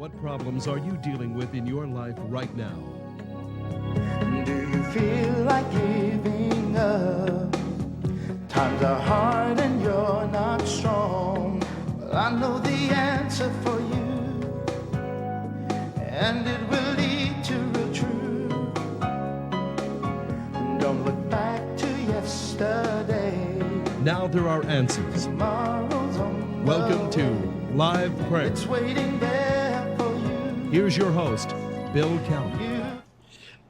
What problems are you dealing with in your life right now? Do you feel like giving up? Times are hard and you're not strong. Well, I know the answer for you, and it will lead to real truth. Don't look back to yesterday. Now there are answers. Tomorrow's on Welcome the to way. LivePrayer. It's waiting there for you. Here's your host, Bill Keller.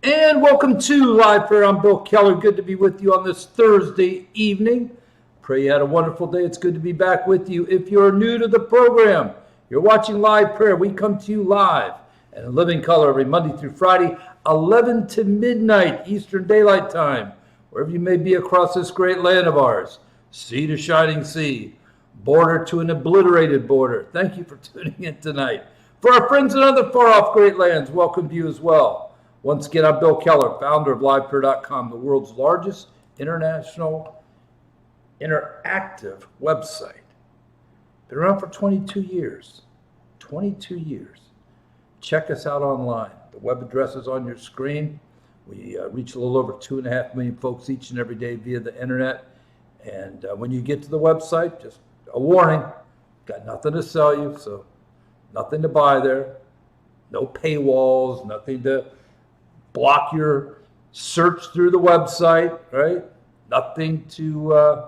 And welcome to LivePrayer. I'm Bill Keller. Good to be with you on this Thursday evening. Pray you had a wonderful day. It's good to be back with you. If you're new to the program, you're watching LivePrayer. We come to you live and in living color every Monday through Friday, 11 to midnight Eastern Daylight Time, wherever you may be across this great land of ours, sea to shining sea, border to an obliterated border. Thank you for tuning in tonight. For our friends in other far-off great lands, welcome to you as well. Once again, I'm Bill Keller, founder of LivePrayer.com, the world's largest international interactive website. Been around for 22 years. 22 years. Check us out online. The web address is on your screen. We reach a little over 2.5 million folks each and every day via the internet. And when you get to the website, just a warning, got nothing to sell you, so nothing to buy there. No paywalls, nothing to block your search through the website, right? Nothing to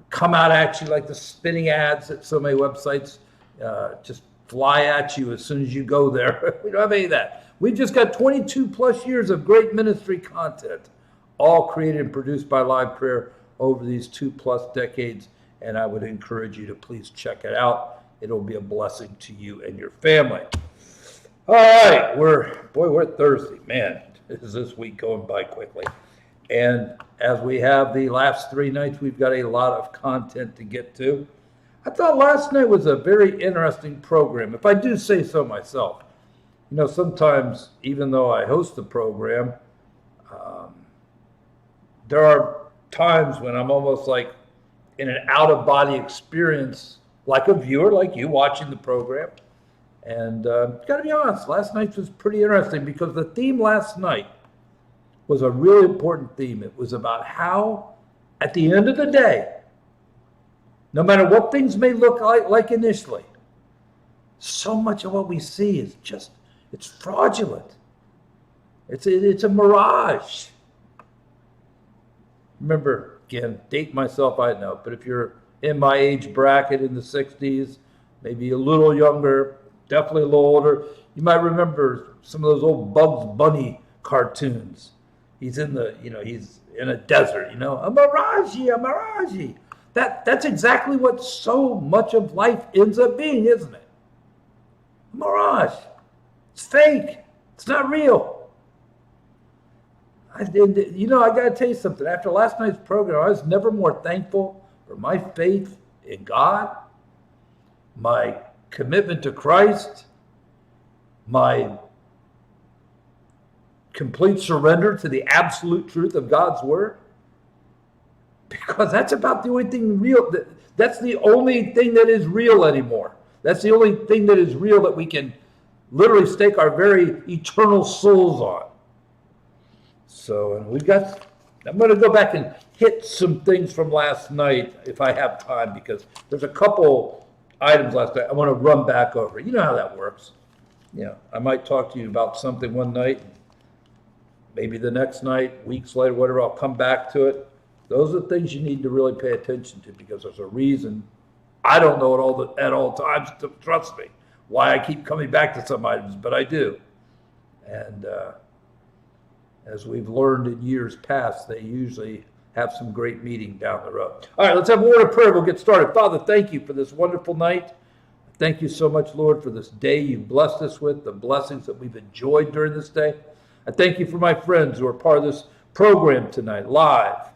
come out at you like the spinning ads that so many websites just fly at you as soon as you go there. We don't have any of that. We've just got 22 plus years of great ministry content, all created and produced by LivePrayer over these 2+ decades, and I would encourage you to please check it out. It'll be a blessing to you and your family. All right, we're at Thursday. Man, is this week going by quickly. And as we have the last 3 nights, we've got a lot of content to get to. I thought last night was a very interesting program, if I do say so myself. You know, sometimes, even though I host the program, there are times when I'm almost like in an out-of-body experience, like a viewer, like you, watching the program. And got to be honest, last night was pretty interesting because the theme last night was a really important theme. It was about how, at the end of the day, no matter what things may look like initially, so much of what we see is just, it's fraudulent. It's a mirage. Remember, again, date myself, I know, but if you're in my age bracket in the 60s, maybe a little younger, definitely a little older, you might remember some of those old Bugs Bunny cartoons. He's in he's in a desert, a mirage. That's exactly what so much of life ends up being, isn't it? A mirage. It's fake. It's not real. I got to tell you something. After last night's program, I was never more thankful for my faith in God, my commitment to Christ, my complete surrender to the absolute truth of God's word, because that's about the only thing real. That's the only thing that is real anymore. That's the only thing that is real that we can literally stake our very eternal souls on. So, and I'm going to go back and hit some things from last night if I have time, because there's a couple items last night I want to run back over. You know how that works. I might talk to you about something one night, maybe the next night, weeks later, whatever, I'll come back to it. Those are the things you need to really pay attention to, because there's a reason I don't know it at all times, trust me, why I keep coming back to some items, but I do. And as we've learned in years past, they usually have some great meeting down the road. All right, let's have a word of prayer. We'll get started. Father, thank you for this wonderful night. Thank you so much, Lord, for this day you've blessed us with, the blessings that we've enjoyed during this day. I thank you for my friends who are part of this program tonight, live.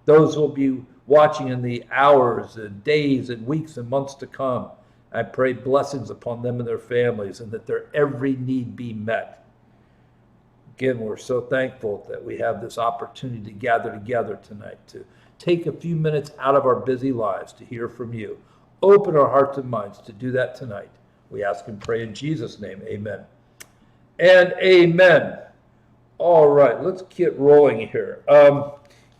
Those who will be watching in the hours and days and weeks and months to come. I pray blessings upon them and their families, and that their every need be met. Again, we're so thankful that we have this opportunity to gather together tonight, to take a few minutes out of our busy lives to hear from you. Open our hearts and minds to do that tonight. We ask and pray in Jesus' name. Amen. And amen. All right, let's get rolling here. You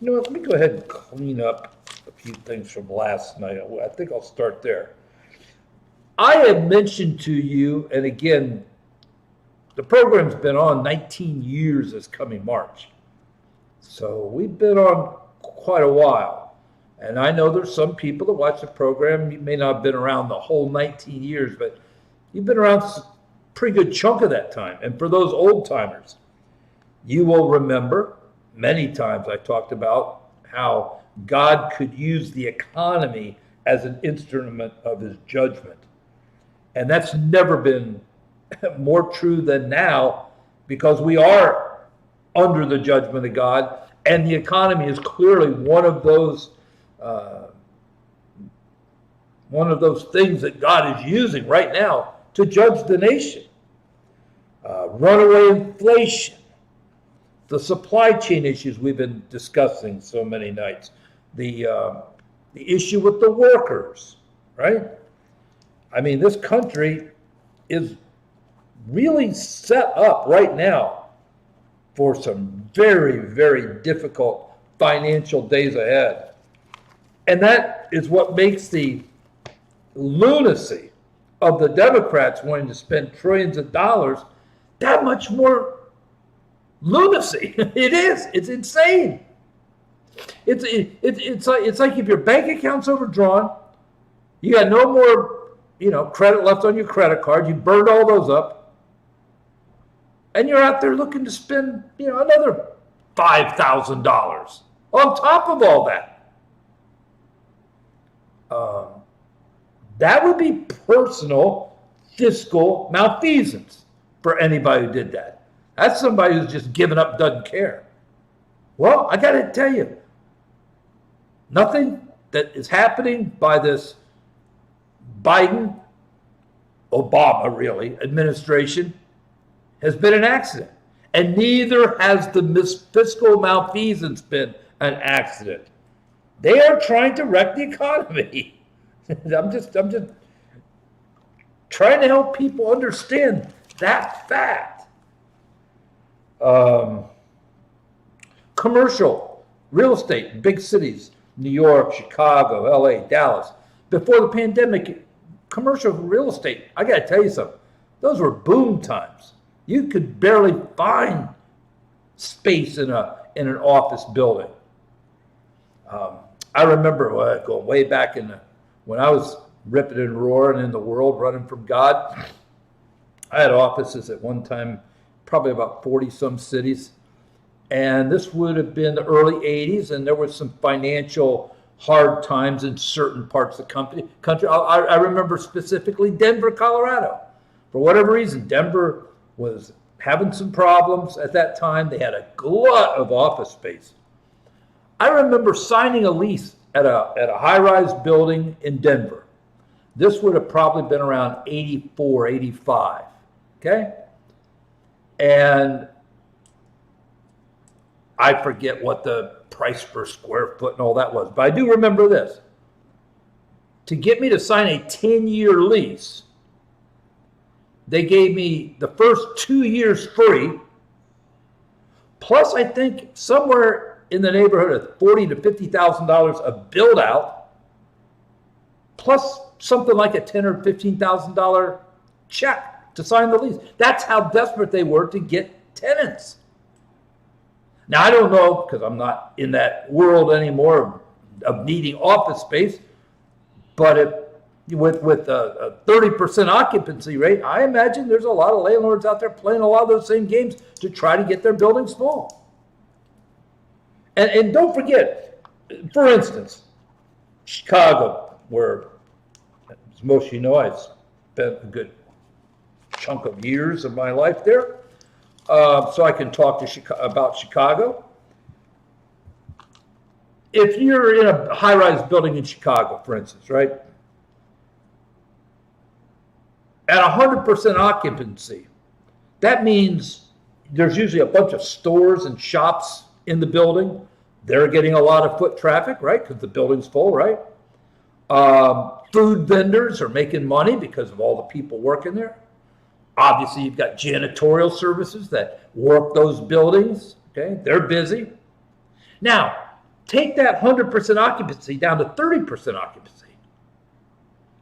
know what? Let me go ahead and clean up a few things from last night. I think I'll start there. I had mentioned to you, and again, the program's been on 19 years this coming March. So we've been on quite a while. And I know there's some people that watch the program. You may not have been around the whole 19 years, but you've been around a pretty good chunk of that time. And for those old timers, you will remember many times I talked about how God could use the economy as an instrument of his judgment. And that's never been more true than now, because we are under the judgment of God, and the economy is clearly one of those things that God is using right now to judge the nation. Runaway inflation, the supply chain issues we've been discussing so many nights, the issue with the workers, right? I mean, this country is really set up right now for some very, very difficult financial days ahead. And that is what makes the lunacy of the Democrats wanting to spend trillions of dollars that much more lunacy. It is. It's insane. It's like if your bank account's overdrawn, you got no more, credit left on your credit card. You burned all those up, and you're out there looking to spend, another $5,000 on top of all that. That would be personal fiscal malfeasance for anybody who did that. That's somebody who's just given up, doesn't care. Well, I got to tell you, nothing that is happening by this Biden, Obama really, administration has been an accident. And neither has the fiscal malfeasance been an accident. They are trying to wreck the economy. I'm just trying to help people understand that fact. Commercial real estate in big cities, New York, Chicago, LA, Dallas. Before the pandemic, commercial real estate, I got to tell you something, those were boom times. You could barely find space in an office building. I remember going way back when I was ripping and roaring in the world, running from God. I had offices at one time, probably about 40 some cities. And this would have been the early 80s, and there was some financial hard times in certain parts of the country. I remember specifically Denver, Colorado. For whatever reason, Denver was having some problems at that time. They had a glut of office space. I remember signing a lease at a high-rise building in Denver. This would have probably been around 84, 85, okay? And I forget what the price per square foot and all that was, but I do remember this. To get me to sign a 10-year lease, they gave me the first 2 years free, plus I think somewhere in the neighborhood of $40,000 to $50,000 of build out, plus something like a $10,000 or $15,000 check to sign the lease. That's how desperate they were to get tenants. Now, I don't know, because I'm not in that world anymore of needing office space, but with a 30% occupancy rate, I imagine there's a lot of landlords out there playing a lot of those same games to try to get their buildings full. And don't forget, for instance, Chicago, where, as most of you know, I spent a good chunk of years of my life there. So I can talk about Chicago. If you're in a high-rise building in Chicago, for instance, right, at 100% occupancy, that means there's usually a bunch of stores and shops in the building. They're getting a lot of foot traffic, right, because the building's full, right? Food vendors are making money because of all the people working there. Obviously, you've got janitorial services that work those buildings. Okay, they're busy. Now, take that 100% occupancy down to 30% occupancy.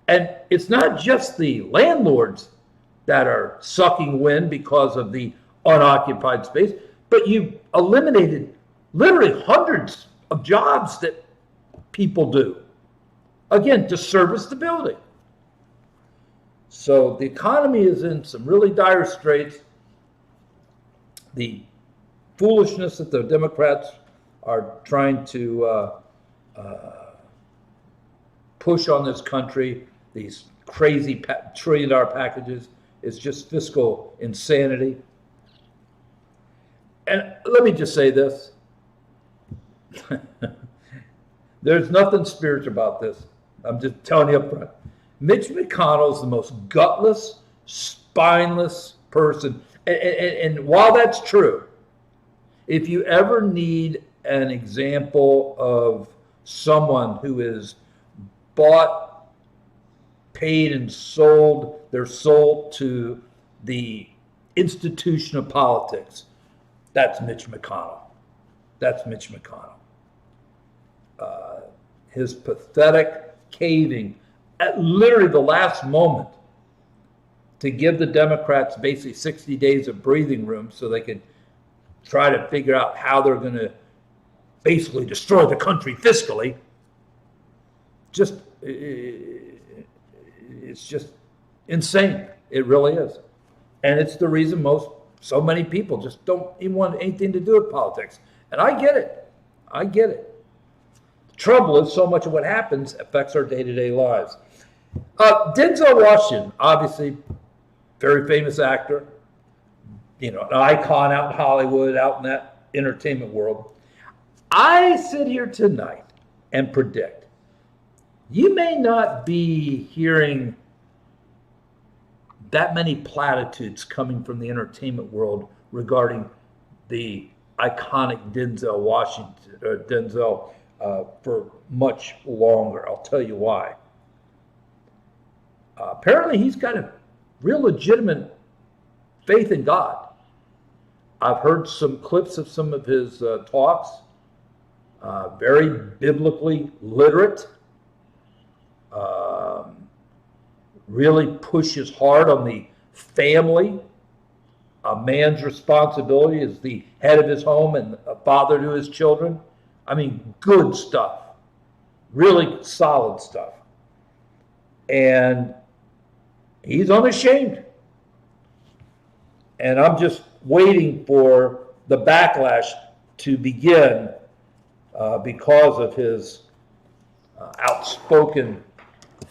And it's not just the landlords that are sucking wind because of the unoccupied space, but you eliminated literally hundreds of jobs that people do, again, to service the building. So the economy is in some really dire straits. The foolishness that the Democrats are trying to push on this country, these crazy trillion-dollar packages, is just fiscal insanity. And let me just say this. There's nothing spiritual about this. I'm just telling you up front. Mitch McConnell is the most gutless, spineless person. And while that's true, if you ever need an example of someone who is bought, paid, and sold their soul to the institution of politics, that's Mitch McConnell. That's Mitch McConnell. His pathetic caving at literally the last moment to give the Democrats basically 60 days of breathing room so they could try to figure out how they're going to basically destroy the country fiscally. It's just insane. It really is. And it's the reason so many people just don't even want anything to do with politics. And I get it. I get it. The trouble is so much of what happens affects our day-to-day lives. Denzel Washington, obviously, very famous actor, an icon out in Hollywood, out in that entertainment world. I sit here tonight and predict you may not be hearing that many platitudes coming from the entertainment world regarding the iconic Denzel Washington, or Denzel, for much longer. I'll tell you why. Apparently, he's got a real legitimate faith in God. I've heard some clips of some of his talks. Very biblically literate. Really pushes hard on the family. A man's responsibility as the head of his home and a father to his children. I mean, good stuff. Really solid stuff. And he's unashamed. And I'm just waiting for the backlash to begin because of his outspoken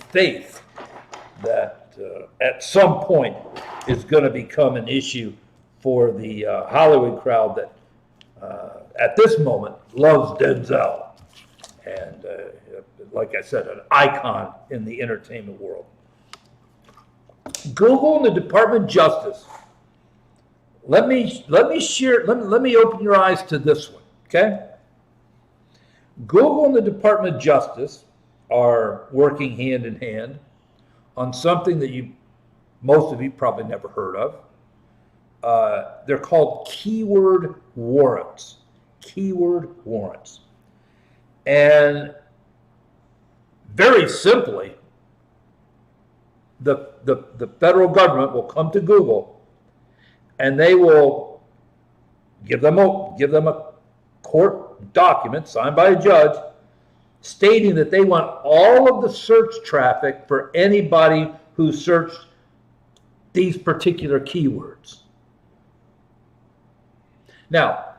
faith that at some point is going to become an issue for the Hollywood crowd that at this moment loves Denzel. And like I said, an icon in the entertainment world. Google and the Department of Justice. Let me open your eyes to this one, okay? Google and the Department of Justice are working hand in hand on something that most of you probably never heard of. They're called keyword warrants. Keyword warrants. And very simply, the federal government will come to Google and they will give them a court document signed by a judge stating that they want all of the search traffic for anybody who searched these particular keywords. Now,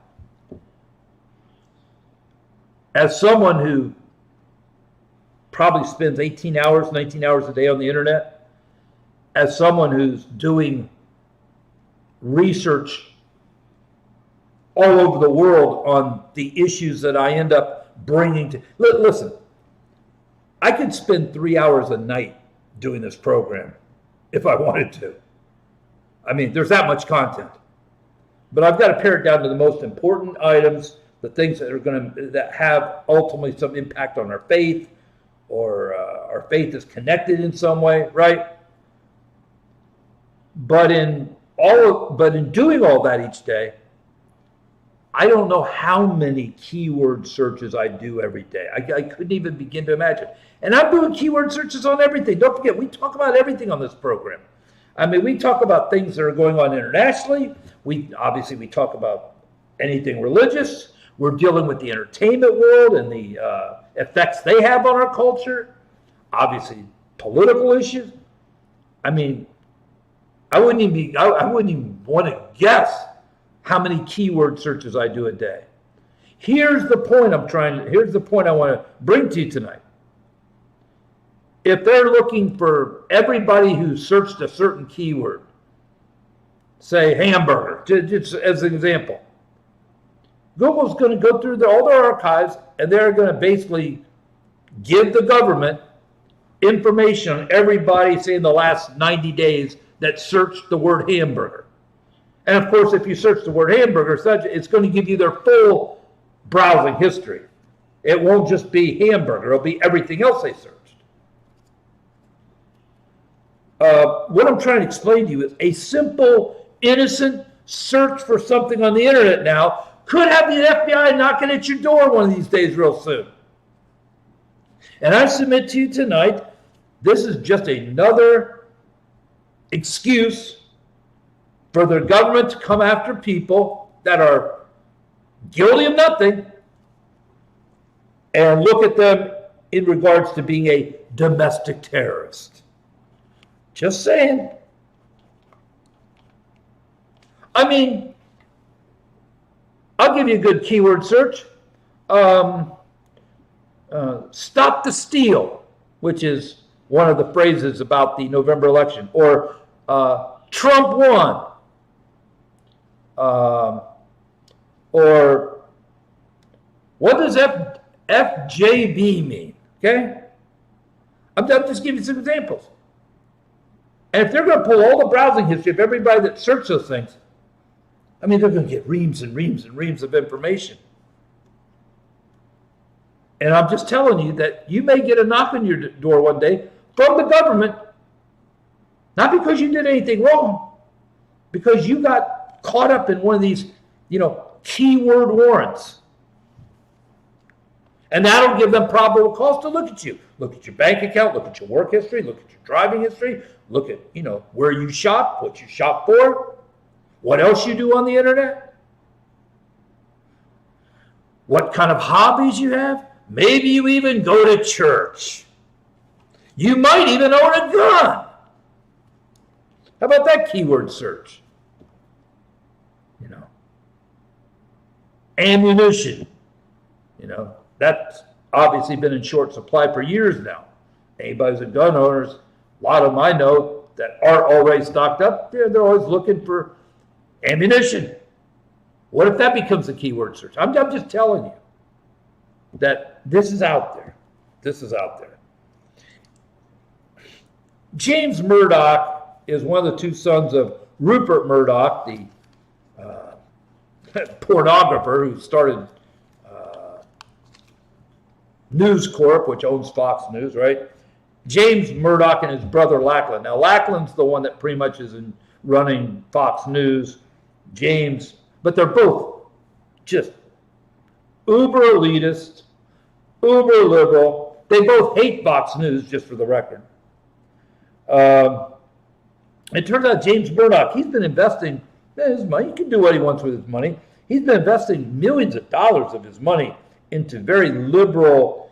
as someone who probably spends 18 hours, 19 hours a day on the internet, as someone who's doing research all over the world on the issues that I end up bringing to... Listen, I could spend 3 hours a night doing this program if I wanted to. I mean, there's that much content. But I've got to pare it down to the most important items, the things that have ultimately some impact on our faith, our faith is connected in some way, right? But in doing all that each day, I don't know how many keyword searches I do every day. I couldn't even begin to imagine. And I'm doing keyword searches on everything. Don't forget, we talk about everything on this program. I mean, we talk about things that are going on internationally. We talk about anything religious. We're dealing with the entertainment world and the effects they have on our culture. Obviously, political issues. I mean, I wouldn't even want to guess how many keyword searches I do a day. Here's the point I want to bring to you tonight. If they're looking for everybody who searched a certain keyword, say hamburger, just as an example, Google's going to go through all their archives, and they're going to basically give the government information on everybody, say in the last 90 days, that searched the word hamburger. And of course, if you search the word hamburger, it's going to give you their full browsing history. It won't just be hamburger, it'll be everything else they searched. What I'm trying to explain to you is a simple, innocent search for something on the internet now could have the FBI knocking at your door one of these days real soon. And I submit to you tonight, this is just another excuse for the government to come after people that are guilty of nothing and look at them in regards to being a domestic terrorist. Just saying. I mean, I'll give you a good keyword search. Stop the steal, which is one of the phrases about the November election, or Trump won. Or what does FJB mean? Okay? I'm just giving you some examples. And if they're going to pull all the browsing history of everybody that searched those things, I mean, they're going to get reams and reams and reams of information. And I'm just telling you that you may get a knock on your door one day from the government, not because you did anything wrong, because you got caught up in one of these, keyword warrants. And that'll give them probable cause to look at you. Look at your bank account, look at your work history, look at your driving history, look at, where you shop, what you shop for, what else you do on the internet, what kind of hobbies you have. Maybe you even go to church. You might even own a gun. How about that keyword search? Ammunition. That's obviously been in short supply for years now. Anybody who's a gun owner, a lot of them I know that are already stocked up, they're always looking for ammunition. What if that becomes a keyword search? I'm just telling you that this is out there. This is out there. James Murdoch is one of the two sons of Rupert Murdoch, the pornographer who started News Corp, which owns Fox News, right? James Murdoch and his brother Lachlan. Now, Lachlan's the one that pretty much is running Fox News. But they're both just uber elitist, uber liberal. They both hate Fox News, just for the record. It turns out James Murdoch, he's been investing his money. He can do what he wants with his money. He's been investing millions of dollars of his money into very liberal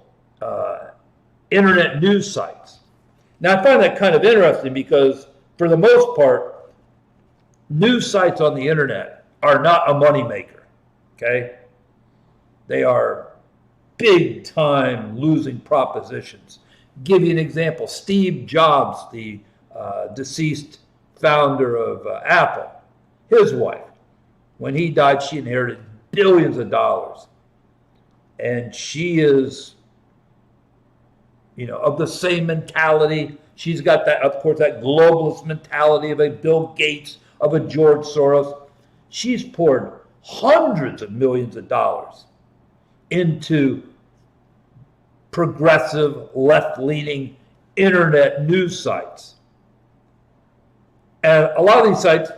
internet news sites. Now, I find that kind of interesting because, for the most part, news sites on the internet are not a moneymaker, okay? They are big-time losing propositions. Give you an example. Steve Jobs, the deceased founder of Apple, his wife, when he died, she inherited billions of dollars. And she is, of the same mentality. She's got that, of course, that globalist mentality of a Bill Gates, of a George Soros. She's poured hundreds of millions of dollars into progressive, left-leaning internet news sites. And a lot of these sites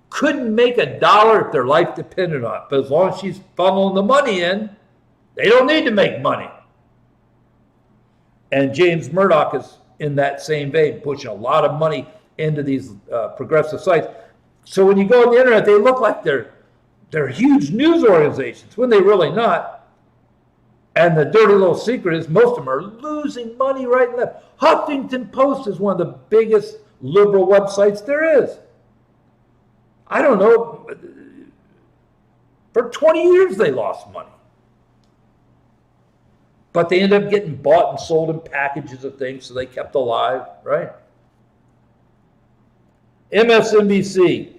couldn't make $1 if their life depended on it. But as long as she's funneling the money in, they don't need to make money. And James Murdoch is in that same vein, pushing a lot of money into these progressive sites. So when you go on the internet, they look like they're huge news organizations when they're really not. And the dirty little secret is most of them are losing money right and left. Huffington Post is one of the biggest liberal websites there is. I don't know, for 20 years they lost money. But they ended up getting bought and sold in packages of things, so they kept alive, right? MSNBC,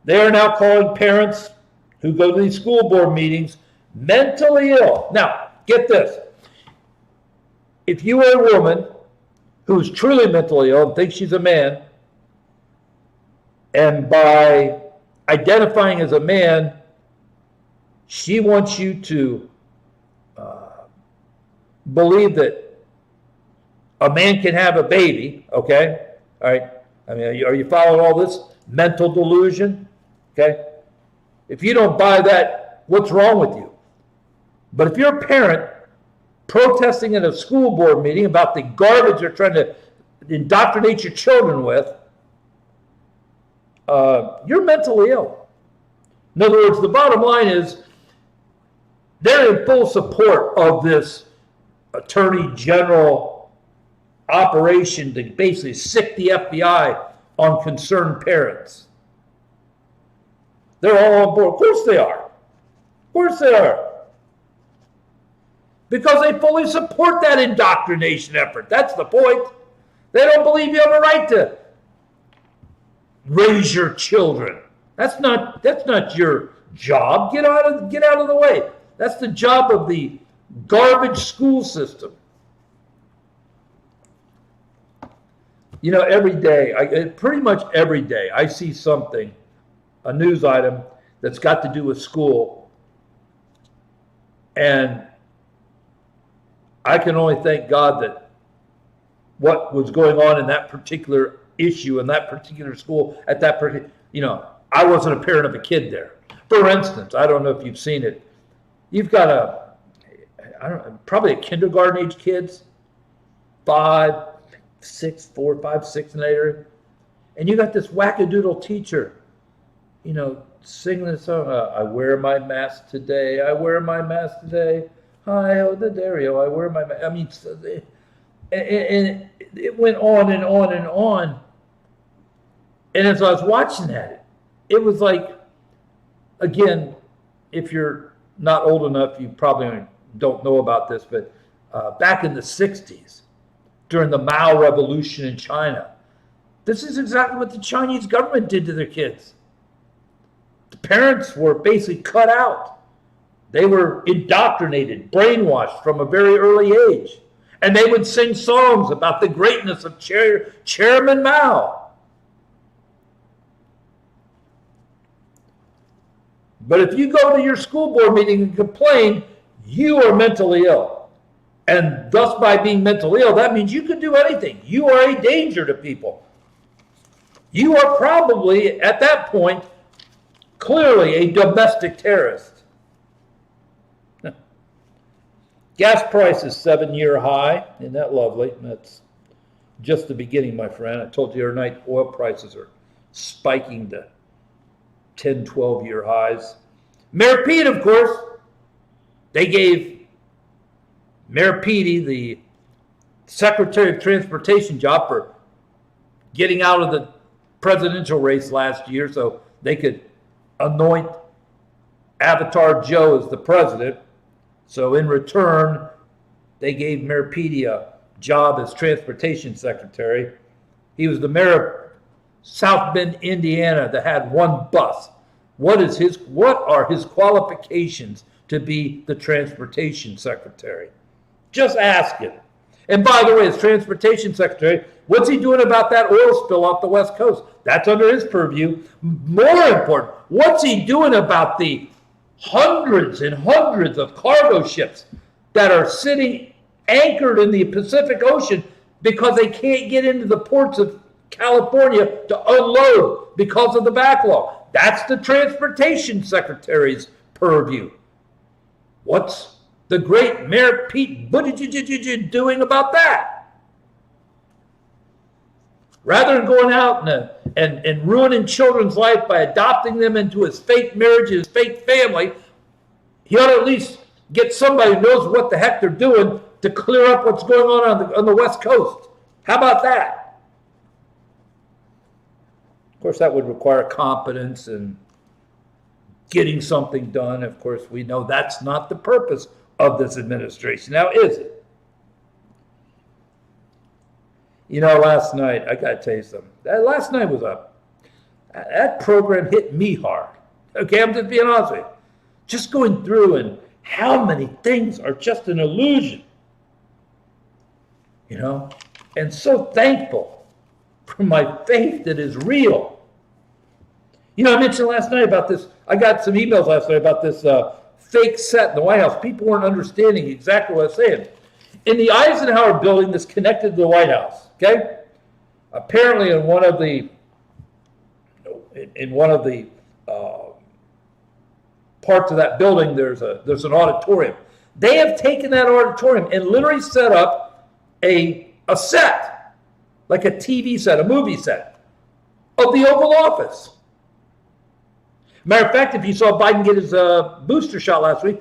they are now calling parents who go to these school board meetings mentally ill. Now, get this. If you are a woman who's truly mentally ill and thinks she's a man, and by identifying as a man, she wants you to believe that a man can have a baby, okay? All right. I mean, are you following all this mental delusion? Okay. If you don't buy that, what's wrong with you? But if you're a parent protesting at a school board meeting about the garbage they're trying to indoctrinate your children with, you're mentally ill. In other words, the bottom line is they're in full support of this Attorney General operation to basically sick the FBI on concerned parents. They're all on board. Of course they are. Of course they are. Because they fully support that indoctrination effort. That's the point. They don't believe you have a right to raise your children. That's not your job. Get out of the way. That's the job of the garbage school system. You know, every day, pretty much every day, I see something, a news item that's got to do with school. And I can only thank God that what was going on in that particular issue in that particular school at that particular, I wasn't a parent of a kid there. For instance, I don't know if you've seen it. You've got probably a kindergarten age kids, 5, 6, 4, 5, 6 in that area. And you got this wackadoodle teacher, singing this song, I wear my mask today, I wear my mask today. Hi, oh, the Dario, I wear my mask. I mean, and it went on and on and on. And as I was watching that, it was like, again, if you're not old enough, you probably don't know about this, but back in the 60s, during the Mao Revolution in China, this is exactly what the Chinese government did to their kids. The parents were basically cut out. They were indoctrinated, brainwashed from a very early age. And they would sing songs about the greatness of Chairman Mao. But if you go to your school board meeting and complain, you are mentally ill. And thus, by being mentally ill, that means you can do anything. You are a danger to people. You are probably, at that point, clearly a domestic terrorist. Gas prices 7-year high. Isn't that lovely? That's just the beginning, my friend. I told you the other night, oil prices are spiking to 10, 12-year highs. Mayor Pete, of course, they gave Mayor Pete the Secretary of Transportation job for getting out of the presidential race last year so they could anoint Avatar Joe as the president. So in return, they gave Mayor Pete a job as Transportation Secretary. He was the mayor of South Bend, Indiana, that had one bus. What are his qualifications to be the Transportation Secretary? Just ask him. And by the way, as Transportation Secretary, what's he doing about that oil spill off the West Coast? That's under his purview. More important, what's he doing about the hundreds and hundreds of cargo ships that are sitting anchored in the Pacific Ocean because they can't get into the ports of California to unload because of the backlog. That's the Transportation Secretary's purview. What's the great Mayor Pete Buttigieg doing about that? Rather than going out and ruining children's life by adopting them into his fake marriage and his fake family, he ought to at least get somebody who knows what the heck they're doing to clear up what's going on the West Coast. How about that? Of course, that would require competence and getting something done. Of course, we know that's not the purpose of this administration. Now, is it? You know, last night, I got to tell you something. Last night was that program hit me hard. Okay, I'm just being honest with you. Just going through and how many things are just an illusion. You know, and so thankful for my faith that is real. You know, I mentioned last night about this. I got some emails last night about this fake set in the White House. People weren't understanding exactly what I was saying. In the Eisenhower building that's connected to the White House, okay? Apparently in one of the parts of that building, there's an auditorium. They have taken that auditorium and literally set up a set, like a TV set, a movie set, of the Oval Office. Matter of fact, if you saw Biden get his booster shot last week,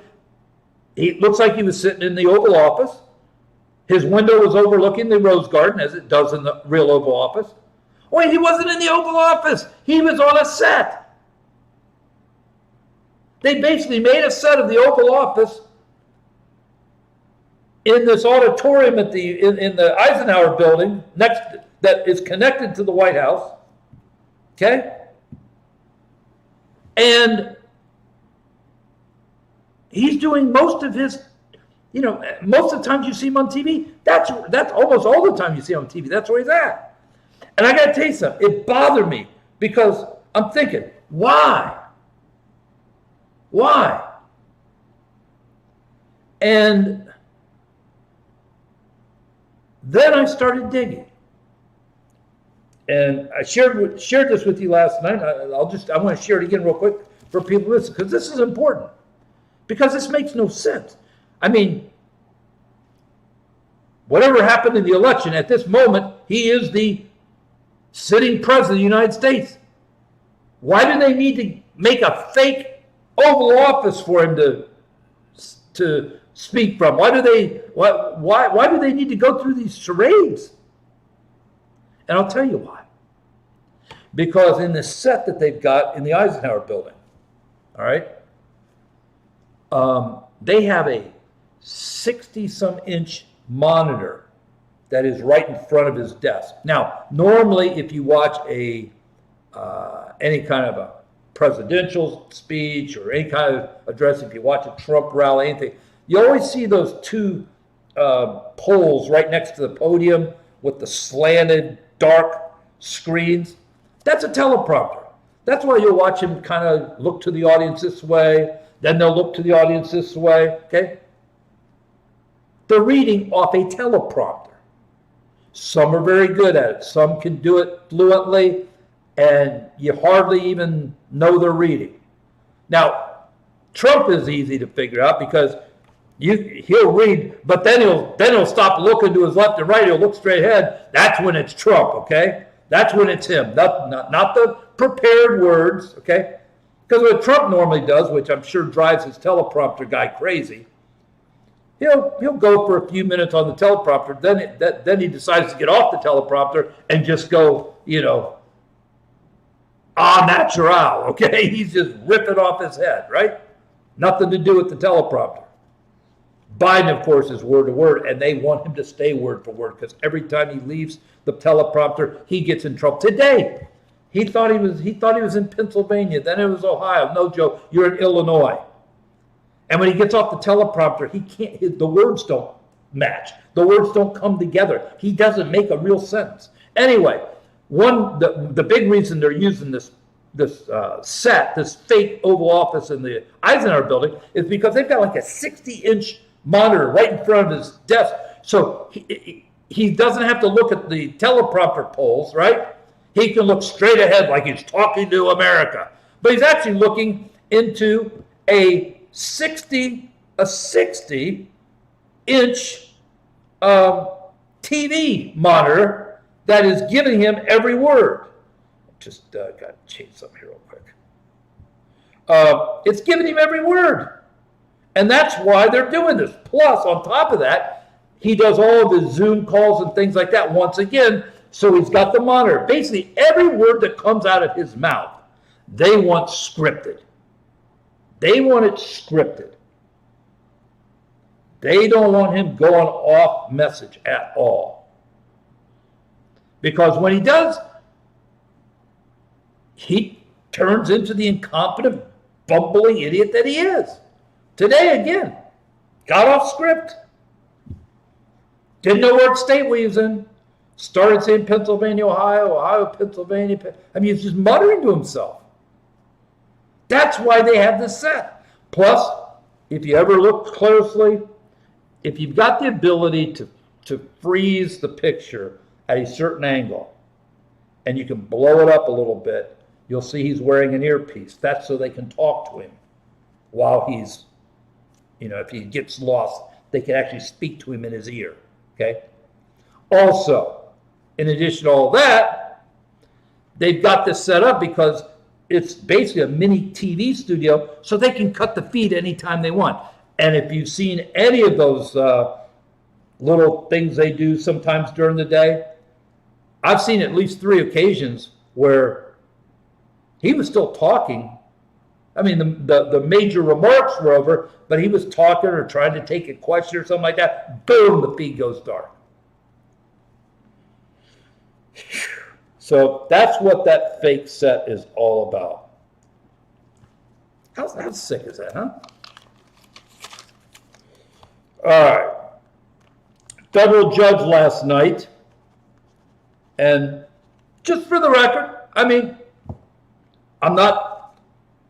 it looks like he was sitting in the Oval Office. His window was overlooking the Rose Garden, as it does in the real Oval Office. Wait, he wasn't in the Oval Office. He was on a set. They basically made a set of the Oval Office in this auditorium at in the Eisenhower building that is connected to the White House. Okay? And he's doing most of his, most of the times you see him on TV, that's almost all the time you see him on TV. That's where he's at. And I got to tell you something. It bothered me because I'm thinking, why? Why? And then I started digging. And I shared this with you last night. I want to share it again real quick for people to listen, because this is important. Because this makes no sense. I mean, whatever happened in the election, at this moment, he is the sitting president of the United States. Why do they need to make a fake Oval Office for him to speak from? Why do they need to go through these charades? And I'll tell you why. Because in the set that they've got in the Eisenhower building, all right, they have a 60-some inch monitor that is right in front of his desk. Now, normally, if you watch any kind of a presidential speech or any kind of address, if you watch a Trump rally, anything, you always see those two poles right next to the podium with the slanted, dark screens. That's a teleprompter. That's why you'll watch him kind of look to the audience this way, then they'll look to the audience this way, okay? They're reading off a teleprompter. Some are very good at it. Some can do it fluently, and you hardly even know they're reading. Now, Trump is easy to figure out because he'll read, but then he'll stop looking to his left and right. He'll look straight ahead. That's when it's Trump, okay? That's when it's him, not the prepared words, okay? Because what Trump normally does, which I'm sure drives his teleprompter guy crazy, he'll go for a few minutes on the teleprompter, then he decides to get off the teleprompter and just go, natural, okay? He's just ripping off his head, right? Nothing to do with the teleprompter. Biden, of course, is word to word, and they want him to stay word for word because every time he leaves the teleprompter, he gets in trouble. Today, he thought he was in Pennsylvania. Then it was Ohio. No, Joe, you're in Illinois. And when he gets off the teleprompter, the words don't match. The words don't come together. He doesn't make a real sentence. Anyway, the big reason they're using this fake Oval Office in the Eisenhower building is because they've got like a 60-inch monitor right in front of his desk. So he doesn't have to look at the teleprompter polls, right? He can look straight ahead like he's talking to America. But he's actually looking into a 60-inch TV monitor that is giving him every word. Just got to change something here real quick. It's giving him every word. And that's why they're doing this. Plus, on top of that, he does all of his Zoom calls and things like that once again. So he's got the monitor. Basically, every word that comes out of his mouth, they want scripted. They want it scripted. They don't want him going off message at all. Because when he does, he turns into the incompetent, bumbling idiot that he is. Today, again, got off script. Didn't know what state we was in. Started saying Pennsylvania, Ohio, Pennsylvania. I mean, he's just muttering to himself. That's why they have this set. Plus, if you ever look closely, if you've got the ability to freeze the picture at a certain angle, and you can blow it up a little bit, you'll see he's wearing an earpiece. That's so they can talk to him while he's, if he gets lost, they can actually speak to him in his ear, okay? Also, in addition to all that, they've got this set up because it's basically a mini TV studio, so they can cut the feed anytime they want. And if you've seen any of those little things they do sometimes during the day, I've seen at least 3 occasions where he was still talking. I mean, the major remarks were over, but he was talking or trying to take a question or something like that. Boom, the feed goes dark. So that's what that fake set is all about. How sick is that, huh? All right. Federal judge last night, and just for the record, I mean, I'm not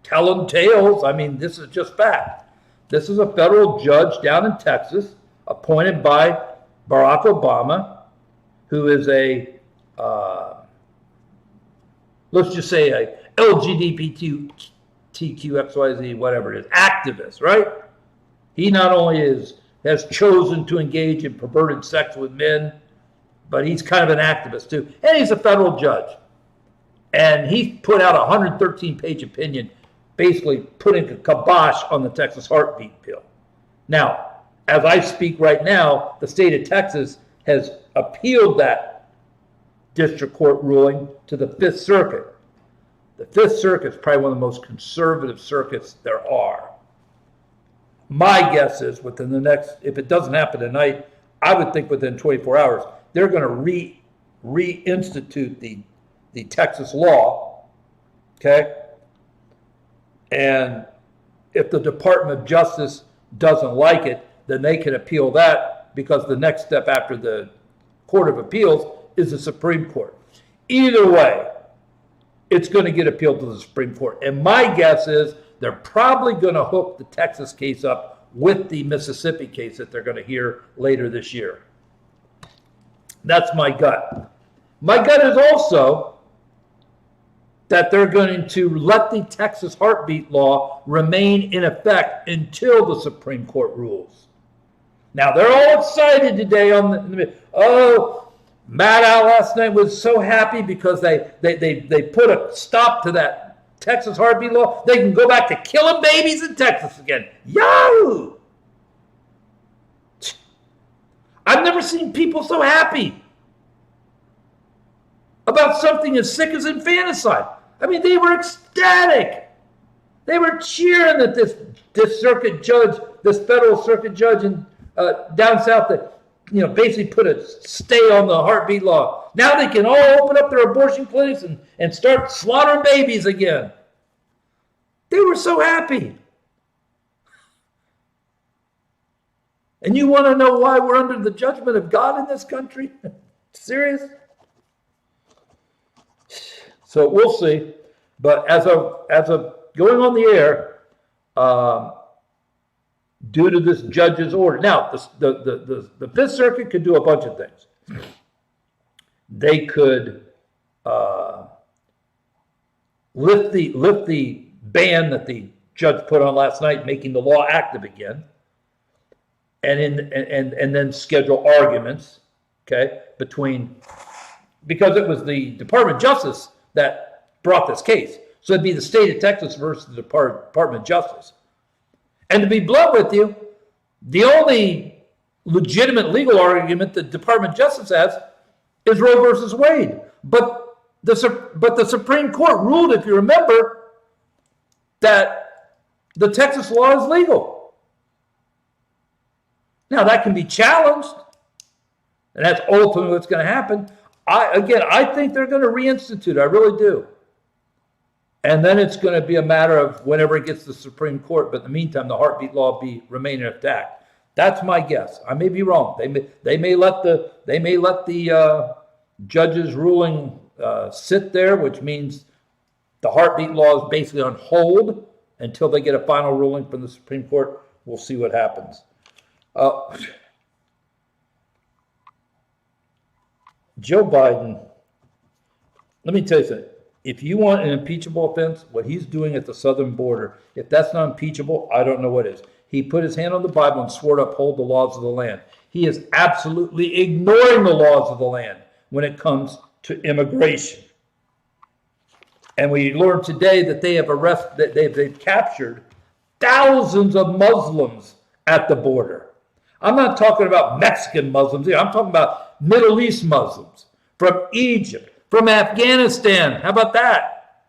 telling tales. I mean, this is just fact. This is a federal judge down in Texas appointed by Barack Obama, who is a, let's just say a LGBTQXYZ, whatever it is, activist, right? He not only has chosen to engage in perverted sex with men, but he's kind of an activist too. And he's a federal judge. And he put out a 113-page opinion, basically putting a kibosh on the Texas heartbeat bill. Now, as I speak right now, the state of Texas has appealed that district court ruling to the Fifth Circuit. The Fifth Circuit is probably one of the most conservative circuits there are. My guess is within the next, if it doesn't happen tonight, I would think within 24 hours, they're going to reinstitute the Texas law, okay? And if the Department of Justice doesn't like it, then they can appeal that, because the next step after the Court of Appeals is the Supreme Court. Either way, it's going to get appealed to the Supreme Court. And my guess is they're probably going to hook the Texas case up with the Mississippi case that they're going to hear later this year. That's my gut. My gut is also that they're going to let the Texas heartbeat law remain in effect until the Supreme Court rules. Now, they're all excited today Matt out last night was so happy because they put a stop to that Texas heartbeat law. They can go back to killing babies in Texas again. Yahoo! I've never seen people so happy about something as sick as infanticide. I mean, they were ecstatic. They were cheering that this circuit judge, this federal circuit judge in down south, that basically put a stay on the heartbeat law. Now they can all open up their abortion clinics and start slaughtering babies again. They were so happy. And you want to know why we're under the judgment of God in this country? Serious? So we'll see. But as of going on the air, due to this judge's order. Now, the Fifth Circuit could do a bunch of things. They could lift the ban that the judge put on last night, making the law active again, and then schedule arguments, okay, because it was the Department of Justice that brought this case. So it'd be the state of Texas versus the Department of Justice. And to be blunt with you, the only legitimate legal argument the Department of Justice has is Roe versus Wade. But the Supreme Court ruled, if you remember, that the Texas law is legal. Now, that can be challenged, and that's ultimately what's going to happen. I think they're going to reinstitute. I really do. And then it's going to be a matter of whenever it gets to the Supreme Court. But in the meantime, the heartbeat law remain intact. That's my guess. I may be wrong. They may let the judge's ruling sit there, which means the heartbeat law is basically on hold until they get a final ruling from the Supreme Court. We'll see what happens. Joe Biden, let me tell you something. If you want an impeachable offense, what he's doing at the southern border, if that's not impeachable, I don't know what is. He put his hand on the Bible and swore to uphold the laws of the land. He is absolutely ignoring the laws of the land when it comes to immigration. And we learned today that they've captured thousands of Muslims at the border. I'm not talking about Mexican Muslims here. I'm talking about Middle East Muslims from Egypt, from Afghanistan. How about that?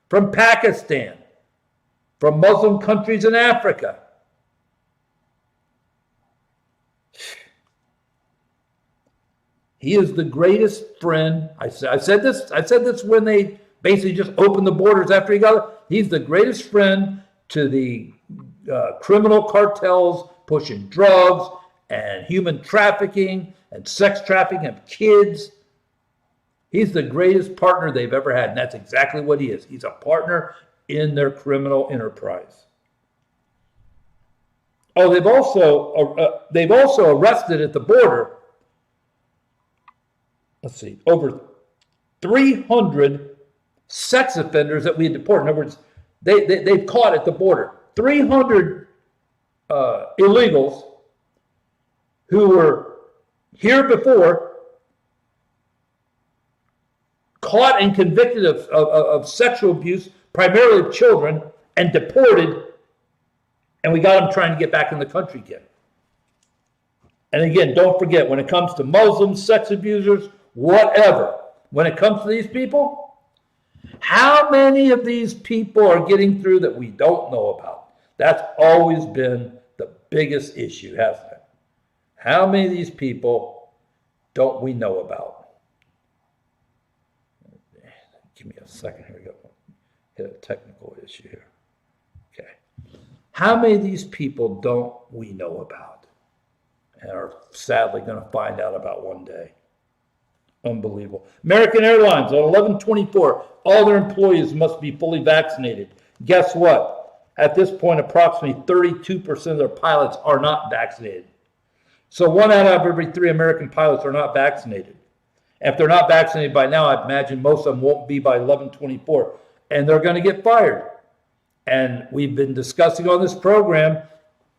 From Pakistan, from Muslim countries in Africa. He is the greatest friend. I said this when they basically just opened the borders after he got it. He's the greatest friend to the criminal cartels pushing drugs and human trafficking and sex trafficking of kids. He's the greatest partner they've ever had, and that's exactly what he is. He's a partner in their criminal enterprise. Oh, they've also arrested at the border, over 300 sex offenders that we had deported. In other words, they've caught at the border 300 illegals who were here before, caught and convicted of sexual abuse, primarily of children, and deported, and we got them trying to get back in the country again. And again, don't forget, when it comes to Muslims, sex abusers, whatever, when it comes to these people, how many of these people are getting through that we don't know about? That's always been the biggest issue, hasn't it? How many of these people don't we know about? Give me a second here. We go. Hit a technical issue here. Okay. How many of these people don't we know about and are sadly going to find out about one day? Unbelievable. American Airlines on 11/24, all their employees must be fully vaccinated. Guess what? At this point, approximately 32% of their pilots are not vaccinated. So 1 out of every 3 American pilots are not vaccinated. If they're not vaccinated by now, I imagine most of them won't be by 11/24, and they're going to get fired. And we've been discussing on this program,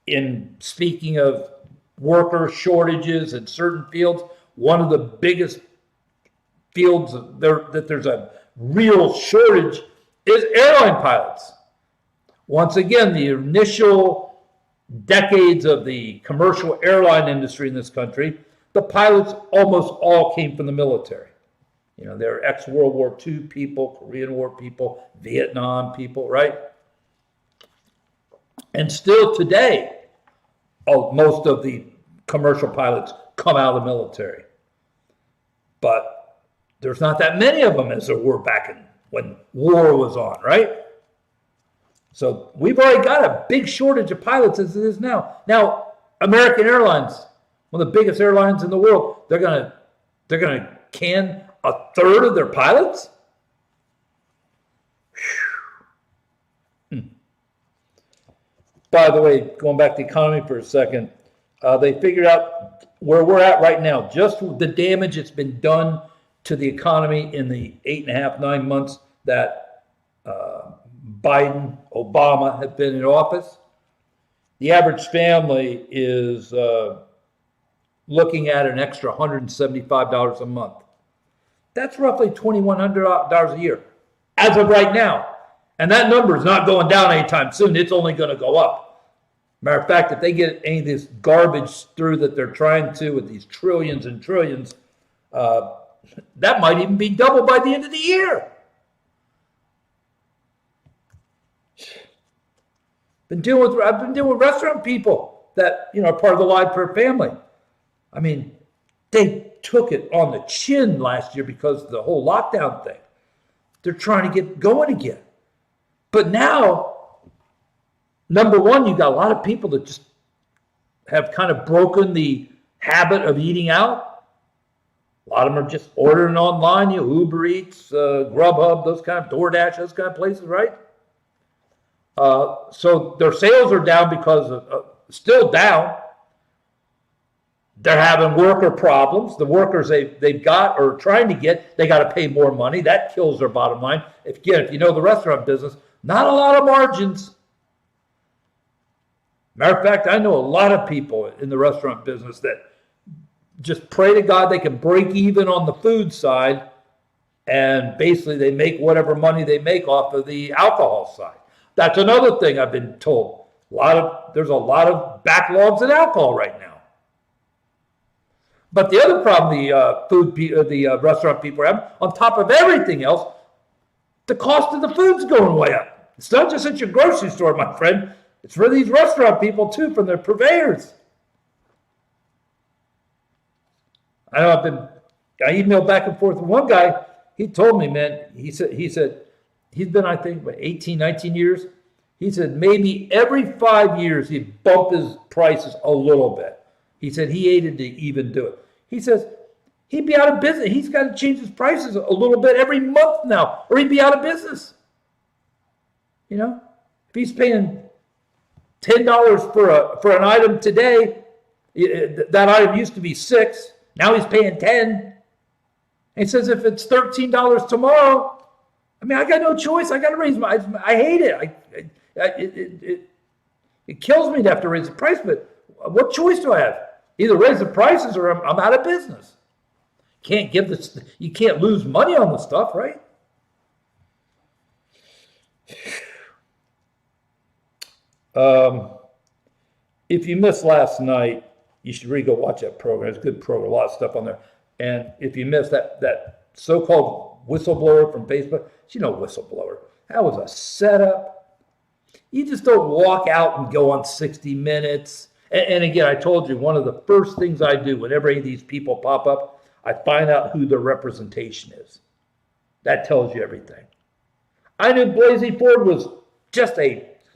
in speaking of worker shortages in certain fields, one of the biggest fields that there's a real shortage is airline pilots. Once again, the initial decades of the commercial airline industry in this country, the pilots almost all came from the military. You know, they're ex-World War II people, Korean War people, Vietnam people, right? And still today, most of the commercial pilots come out of the military. But there's not that many of them as there were back when war was on, right? So we've already got a big shortage of pilots as it is now. Now, American Airlines, one of the biggest airlines in the world, they're gonna can a third of their pilots? By the way, going back to the economy for a second, they figured out where we're at right now, just the damage that's been done to the economy in the 8.5, 9 months that Biden, Obama have been in office. The average family is looking at an extra $175 a month. That's roughly $2,100 a year as of right now. And that number is not going down anytime soon. It's only going to go up. Matter of fact, if they get any of this garbage through that they're trying to with these trillions and trillions, that might even be double by the end of the year. I've been dealing with restaurant people that are part of the LivePrayer family. I mean, they took it on the chin last year because of the whole lockdown thing. They're trying to get going again. But now, number one, you got a lot of people that just have kind of broken the habit of eating out. A lot of them are just ordering online, Uber Eats, Grubhub, those kind of DoorDash, those kind of places, right? So their sales are down because of, still down. They're having worker problems. The workers they've got or trying to get, they got to pay more money. That kills their bottom line. If you know the restaurant business, not a lot of margins. Matter of fact, I know a lot of people in the restaurant business that just pray to God they can break even on the food side, and basically they make whatever money they make off of the alcohol side. That's another thing I've been told. There's a lot of backlogs in alcohol right now. But the other problem the restaurant people have, on top of everything else, the cost of the food's going way up. It's not just at your grocery store, my friend. It's for these restaurant people too, from their purveyors. I emailed back and forth with one guy. He told me, man, he said he's been, I think, 18, 19 years. He said maybe every 5 years he'd bump his prices a little bit. He said he hated to even do it. He says he'd be out of business. He's got to change his prices a little bit every month now, or he'd be out of business. If he's paying $10 for an item today, that item used to be $6. Now he's paying $10. And he says if it's $13 tomorrow, I got no choice. I got to raise my. I hate it. It kills me to have to raise the price, but what choice do I have? Either raise the prices or I'm out of business. You can't lose money on the stuff, right? If you missed last night, you should really go watch that program. It's a good program, a lot of stuff on there. And if you missed that so-called whistleblower from Facebook, whistleblower. That was a setup. You just don't walk out and go on 60 Minutes. And again, I told you, one of the first things I do whenever any of these people pop up, I find out who their representation is. That tells you everything. I knew Blasey Ford was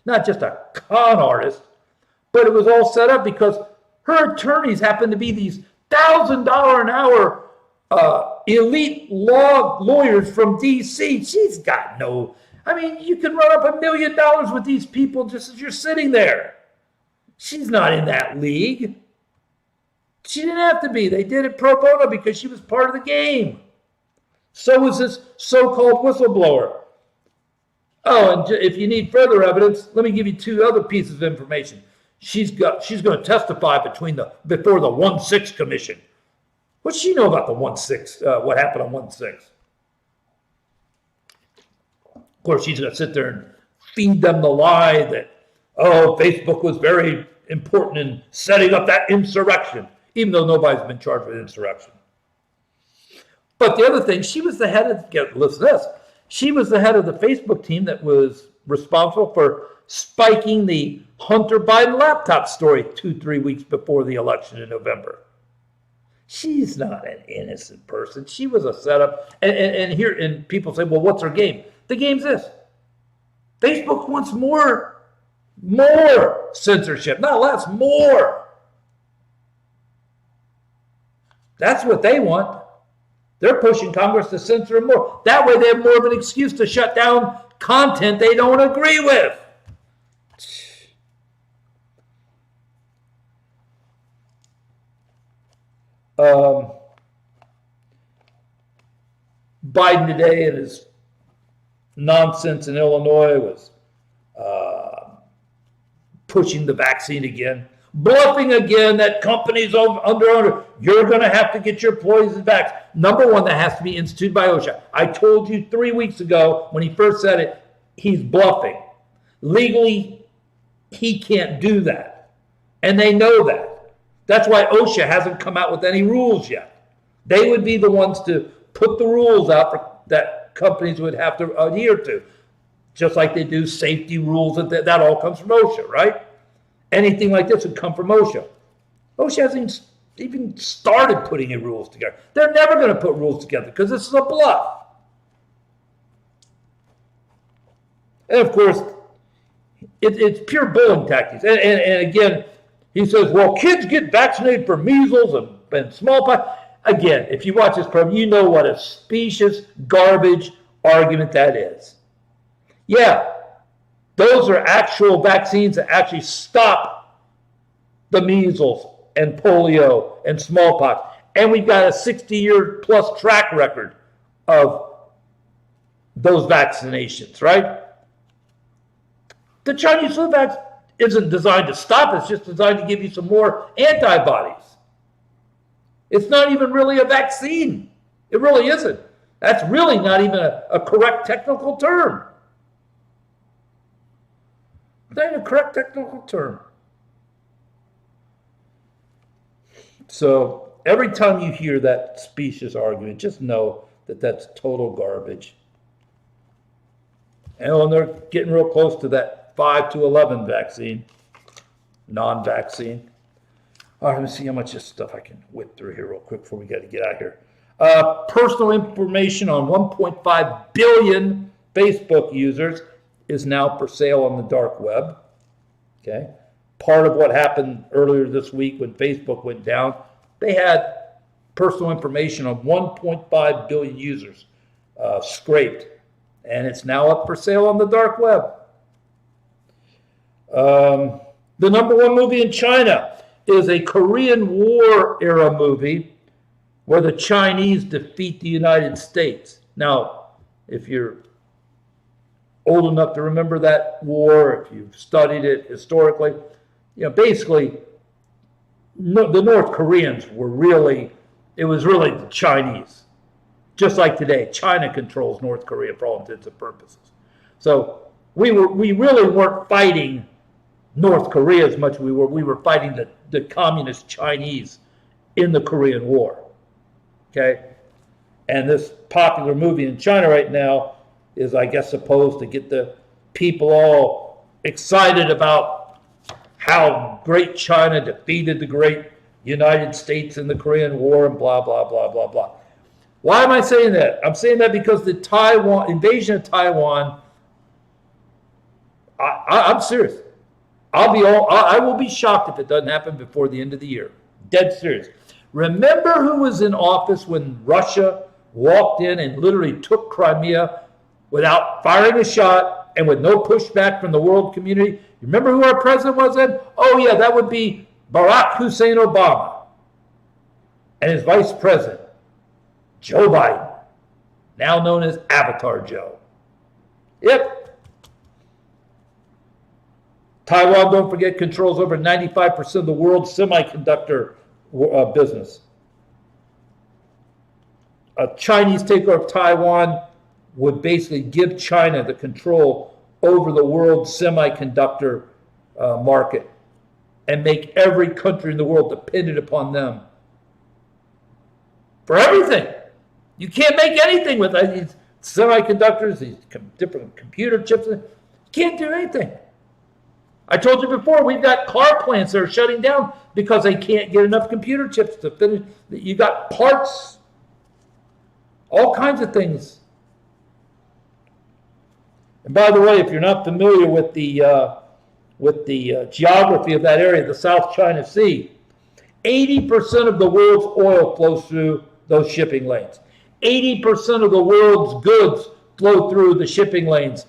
not just a con artist, but it was all set up because her attorneys happen to be these $1,000 an hour elite lawyers from D.C. She's got you can run up $1 million with these people just as you're sitting there. She's not in that league. She didn't have to be. They did it pro bono because she was part of the game. So was this so-called whistleblower. Oh, and if you need further evidence, let me give you 2 other pieces of information. She's going to testify before the 1-6 commission. What's she know about the 1-6? What happened on 1-6? Of course, she's going to sit there and feed them the lie that Facebook was very important in setting up that insurrection, even though nobody's been charged with insurrection. But the other thing, she was the head of She was the head of the Facebook team that was responsible for spiking the Hunter Biden laptop story 2-3 weeks before the election in November. She's not an innocent person. She was a setup. And people say, well, what's her game? The game's this. Facebook wants more censorship, not less, more. That's what they want. They're pushing Congress to censor more. That way they have more of an excuse to shut down content they don't agree with. Biden today and his nonsense in Illinois was pushing the vaccine again, bluffing again that companies under, you're going to have to get your employees vaxxed. Number one, that has to be instituted by OSHA. I told you 3 weeks ago when he first said it, he's bluffing. Legally, he can't do that. And they know that. That's why OSHA hasn't come out with any rules yet. They would be the ones to put the rules out that companies would have to adhere to, just like they do safety rules. That all comes from OSHA, right? Anything like this would come from OSHA. OSHA hasn't even started putting any rules together. They're never going to put rules together because this is a bluff. And of course, it's pure bullying tactics. And again, he says, well, kids get vaccinated for measles and smallpox. Again, if you watch this program, you know what a specious garbage argument that is. Yeah, those are actual vaccines that actually stop the measles and polio and smallpox. And we've got a 60-year plus track record of those vaccinations, right? The Chinese flu vaccine isn't designed to stop it. It's just designed to give you some more antibodies. It's not even really a vaccine. It really isn't. That's really not even a correct technical term. That ain't a correct technical term. So every time you hear that specious argument, just know that that's total garbage. And they're getting real close to that 5 to 11 vaccine, non-vaccine. All right, let me see how much of this stuff I can whip through here real quick before we got to get out of here. Personal information on 1.5 billion Facebook users is now for sale on the dark web. Okay, part of what happened earlier this week when Facebook went down, they had personal information on 1.5 billion users scraped, and it's now up for sale on the dark web. The number one movie in China is a Korean War era movie where the Chinese defeat the United States. Now, if you're old enough to remember that war, if you've studied it historically, basically the North Koreans were really, it was really the Chinese. Just like today, China controls North Korea for all intents and purposes. So we really weren't fighting North Korea as much as we were fighting the communist Chinese in the Korean War. Okay? And this popular movie in China right now is, I guess, supposed to get the people all excited about how great China defeated the great United States in the Korean War and blah, blah, blah, blah, blah. Why am I saying that? I'm saying that because the invasion of Taiwan, I'm serious. I will be shocked if it doesn't happen before the end of the year. Dead serious. Remember who was in office when Russia walked in and literally took Crimea without firing a shot and with no pushback from the world community? You remember who our president was then? Oh yeah, that would be Barack Hussein Obama. And his vice president, Joe Biden, now known as Avatar Joe. Yep. Taiwan, don't forget, controls over 95% of the world's semiconductor business. A Chinese takeover of Taiwan would basically give China the control over the world's semiconductor market and make every country in the world dependent upon them for everything. You can't make anything with these semiconductors, these different computer chips. You can't do anything. I told you before, we've got car plants that are shutting down because they can't get enough computer chips to finish. You got parts, all kinds of things. And by the way, if you're not familiar with the geography of that area, the South China Sea, 80% of the world's oil flows through those shipping lanes. 80% of the world's goods flow through the shipping lanes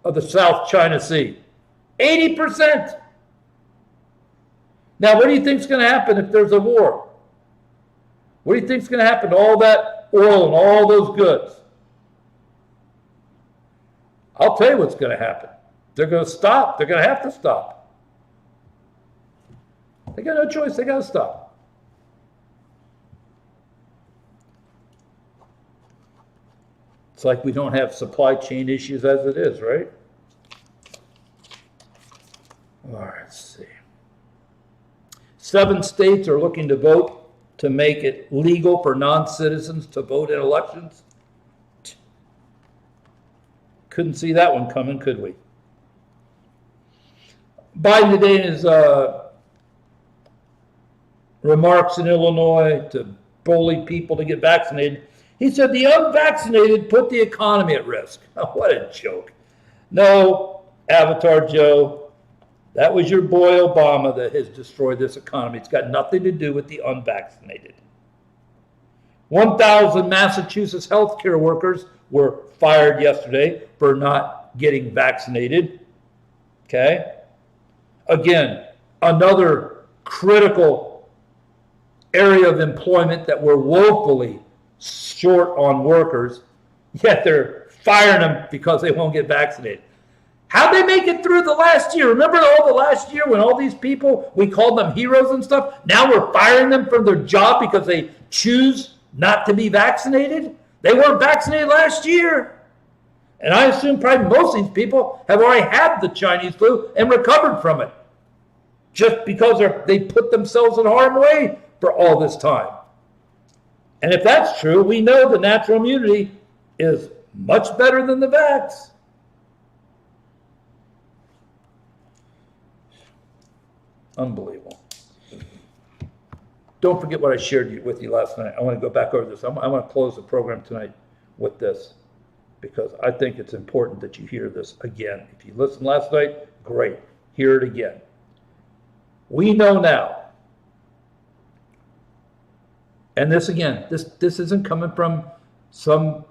of the South China Sea. 80%. Now, what do you think is going to happen if there's a war? What do you think is going to happen to all that oil and all those goods? I'll tell you what's going to happen. They're going to stop. They're going to have to stop. They got no choice. They got to stop. It's like we don't have supply chain issues as it is, right? All right, let's see. 7 states are looking to vote to make it legal for non-citizens to vote in elections. Couldn't see that one coming, could we? Biden today in his remarks in Illinois to bully people to get vaccinated, he said the unvaccinated put the economy at risk. Oh, what a joke. No, Avatar Joe, that was your boy Obama that has destroyed this economy. It's got nothing to do with the unvaccinated. 1,000 Massachusetts healthcare workers were fired yesterday for not getting vaccinated. Okay? Again, another critical area of employment that we're woefully short on workers, yet they're firing them because they won't get vaccinated. How'd they make it through the last year? Remember all the last year when all these people, we called them heroes and stuff? Now we're firing them from their job because they choose not to be vaccinated? They weren't vaccinated last year. And I assume probably most of these people have already had the Chinese flu and recovered from it, just because they put themselves in harm's way for all this time. And if that's true, we know the natural immunity is much better than the vax. Unbelievable. Don't forget what I shared with you last night. I want to go back over this. I want to close the program tonight with this, because I think it's important that you hear this again. If you listened last night, great. Hear it again. We know now, and this again, this isn't coming from some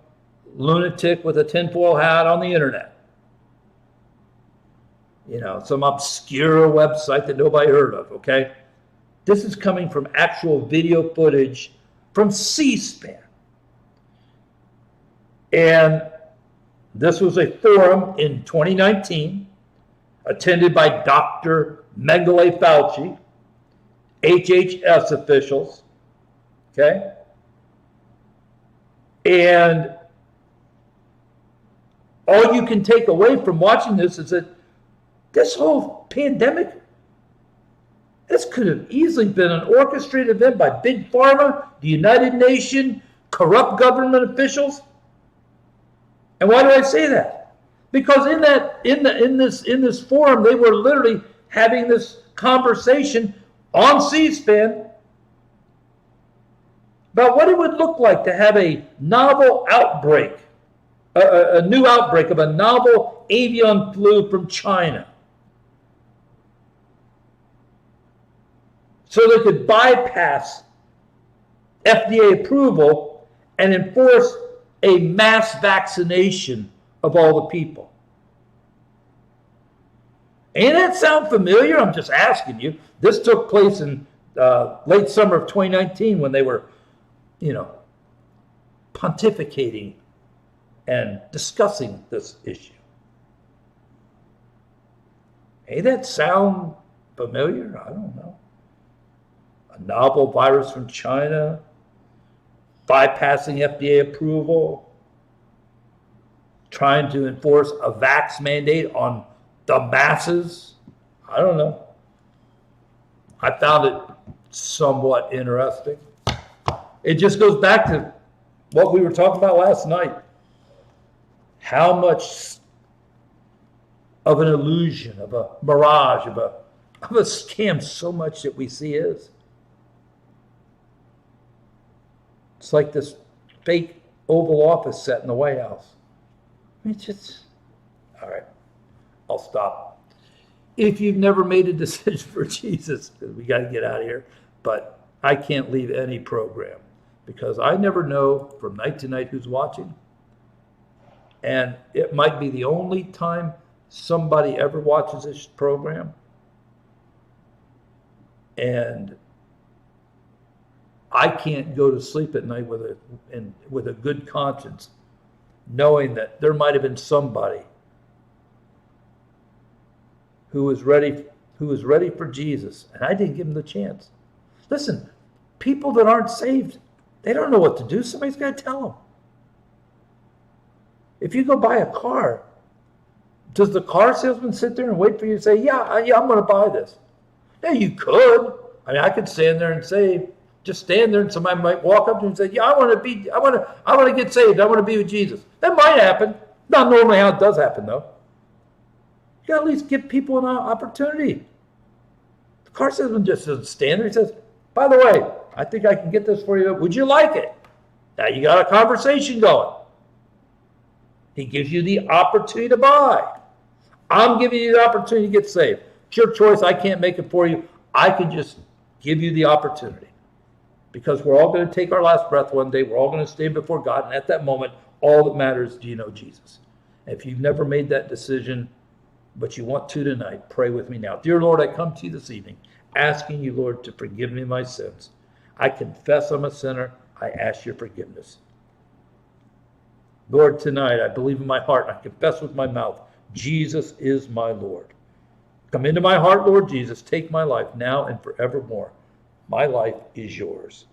lunatic with a tinfoil hat on the internet. You know, some obscure website that nobody heard of, okay? This is coming from actual video footage from C-SPAN. And this was a forum in 2019 attended by Dr. Mengele Fauci, HHS officials, okay? And all you can take away from watching this is that this whole pandemic, this could have easily been an orchestrated event by Big Pharma, the United Nations, corrupt government officials. And why do I say that? Because in this forum, they were literally having this conversation on C-SPAN about what it would look like to have a novel outbreak, a new outbreak of a novel avian flu from China. So they could bypass FDA approval and enforce a mass vaccination of all the people. Ain't that sound familiar? I'm just asking you. This took place in late summer of 2019 when they were, pontificating and discussing this issue. Ain't that sound familiar? I don't know. A novel virus from China, bypassing FDA approval, trying to enforce a vax mandate on the masses. I don't know. I found it somewhat interesting. It just goes back to what we were talking about last night. How much of an illusion, of a mirage, of a scam so much that we see is. It's like this fake Oval Office set in the White House. I mean, it's just, all right, I'll stop. If you've never made a decision for Jesus, because we got to get out of here, but I can't leave any program because I never know from night to night who's watching. And it might be the only time somebody ever watches this program. And I can't go to sleep at night with a good conscience, knowing that there might have been somebody who was ready for Jesus, and I didn't give him the chance. Listen, people that aren't saved, they don't know what to do. Somebody's got to tell them. If you go buy a car, does the car salesman sit there and wait for you to say, yeah, I'm going to buy this? Yeah, you could. I mean, I could stand there and say, just stand there, and somebody might walk up to you and say, yeah, I want to get saved. I want to be with Jesus. That might happen. Not normally how it does happen, though. You got to at least give people an opportunity. The car salesman just doesn't stand there. He says, by the way, I think I can get this for you. Would you like it? Now you got a conversation going. He gives you the opportunity to buy. I'm giving you the opportunity to get saved. It's your choice. I can't make it for you. I can just give you the opportunity. Because we're all going to take our last breath one day. We're all going to stand before God. And at that moment, all that matters is, do you know Jesus? If you've never made that decision, but you want to tonight, pray with me now. Dear Lord, I come to you this evening, asking you, Lord, to forgive me my sins. I confess I'm a sinner. I ask your forgiveness. Lord, tonight I believe in my heart. I confess with my mouth, Jesus is my Lord. Come into my heart, Lord Jesus. Take my life now and forevermore. My life is yours.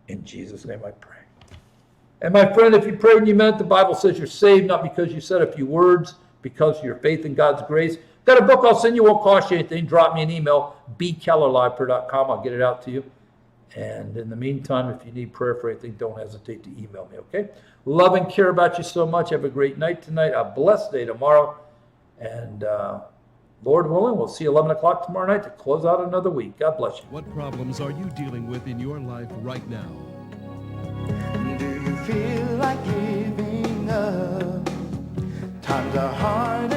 In Jesus' name I pray. And my friend, if you prayed and you meant, the Bible says you're saved, not because you said a few words, because of your faith in God's grace. Got a book I'll send you, won't cost you anything. Drop me an email, bkellerliveprayer.com. I'll get it out to you. And in the meantime, if you need prayer for anything, don't hesitate to email me, okay? Love and care about you so much. Have a great night tonight, a blessed day tomorrow. And Lord willing, we'll see you 11 o'clock tomorrow night to close out another week. God bless you. What problems are you dealing with in your life right now? Do you feel like giving up? Times are hard